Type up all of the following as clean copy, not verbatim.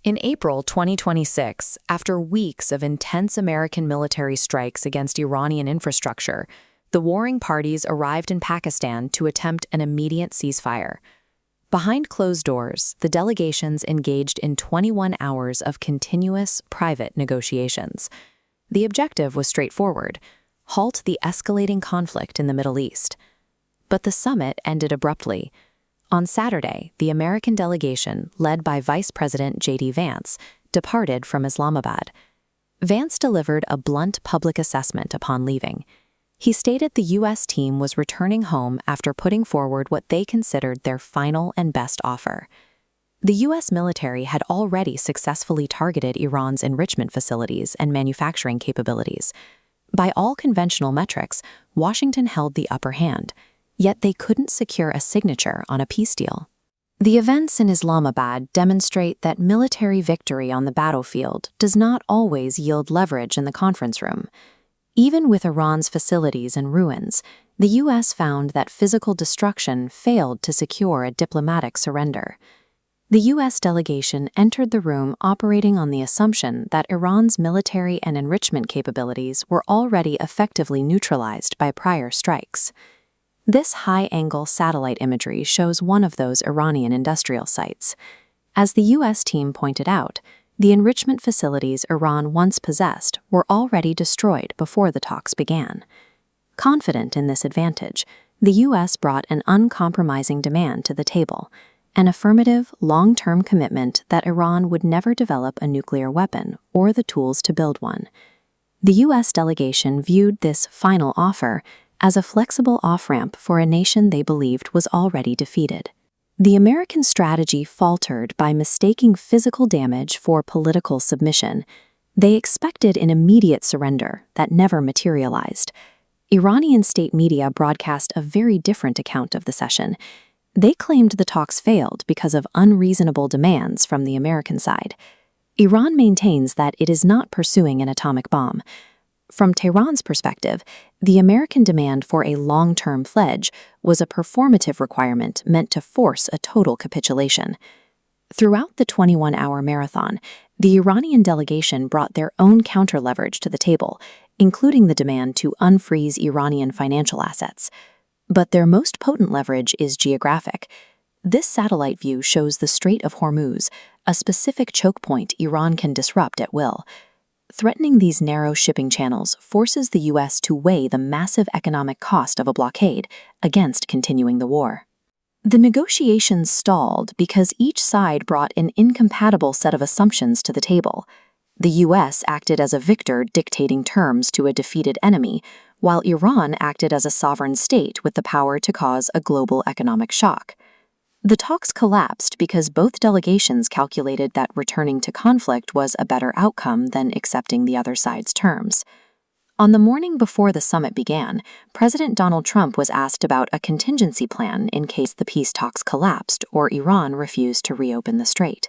In April 2026, after weeks of intense American military strikes against Iranian infrastructure, the warring parties arrived in Pakistan to attempt an immediate ceasefire. Behind closed doors, the delegations engaged in 21 hours of continuous, private negotiations. The objective was straightforward: halt the escalating conflict in the Middle East. But the summit ended abruptly. On Saturday, the American delegation, led by Vice President J.D. Vance, departed from Islamabad. Vance delivered a blunt public assessment upon leaving. He stated the U.S. team was returning home after putting forward what they considered their final and best offer. The U.S. military had already successfully targeted Iran's enrichment facilities and manufacturing capabilities. By all conventional metrics, Washington held the upper hand, yet they couldn't secure a signature on a peace deal. The events in Islamabad demonstrate that military victory on the battlefield does not always yield leverage in the conference room. Even with Iran's facilities in ruins, the U.S. found that physical destruction failed to secure a diplomatic surrender. The U.S. delegation entered the room operating on the assumption that Iran's military and enrichment capabilities were already effectively neutralized by prior strikes. This high-angle satellite imagery shows one of those Iranian industrial sites. As the U.S. team pointed out, the enrichment facilities Iran once possessed were already destroyed before the talks began. Confident in this advantage, the U.S. brought an uncompromising demand to the table: an affirmative, long-term commitment that Iran would never develop a nuclear weapon or the tools to build one. The U.S. delegation viewed this final offer as a flexible off-ramp for a nation they believed was already defeated. The American strategy faltered by mistaking physical damage for political submission. They expected an immediate surrender that never materialized. Iranian state media broadcast a very different account of the session. They claimed the talks failed because of unreasonable demands from the American side. Iran maintains that it is not pursuing an atomic bomb. From Tehran's perspective, the American demand for a long-term pledge was a performative requirement meant to force a total capitulation. Throughout the 21-hour marathon, the Iranian delegation brought their own counter-leverage to the table, including the demand to unfreeze Iranian financial assets. But their most potent leverage is geographic. This satellite view shows the Strait of Hormuz, a specific choke point Iran can disrupt at will. Threatening these narrow shipping channels forces the U.S. to weigh the massive economic cost of a blockade against continuing the war. The negotiations stalled because each side brought an incompatible set of assumptions to the table. The U.S. acted as a victor dictating terms to a defeated enemy, while Iran acted as a sovereign state with the power to cause a global economic shock. The talks collapsed because both delegations calculated that returning to conflict was a better outcome than accepting the other side's terms. On the morning before the summit began, President Donald Trump was asked about a contingency plan in case the peace talks collapsed or Iran refused to reopen the strait.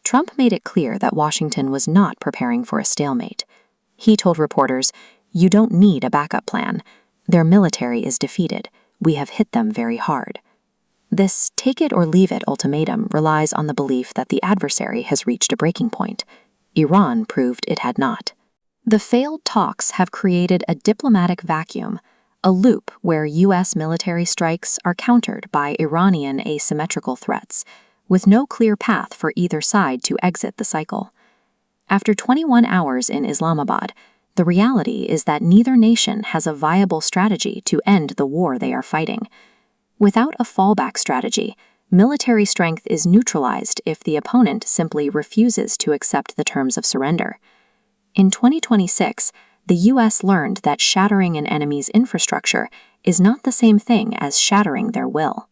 Trump made it clear that Washington was not preparing for a stalemate. He told reporters, "You don't need a backup plan. Their military is defeated. We have hit them very hard." This take-it-or-leave-it ultimatum relies on the belief that the adversary has reached a breaking point. Iran proved it had not. The failed talks have created a diplomatic vacuum, a loop where U.S. military strikes are countered by Iranian asymmetrical threats, with no clear path for either side to exit the cycle. After 21 hours in Islamabad, the reality is that neither nation has a viable strategy to end the war they are fighting. Without a fallback strategy, military strength is neutralized if the opponent simply refuses to accept the terms of surrender. In 2026, the U.S. learned that shattering an enemy's infrastructure is not the same thing as shattering their will.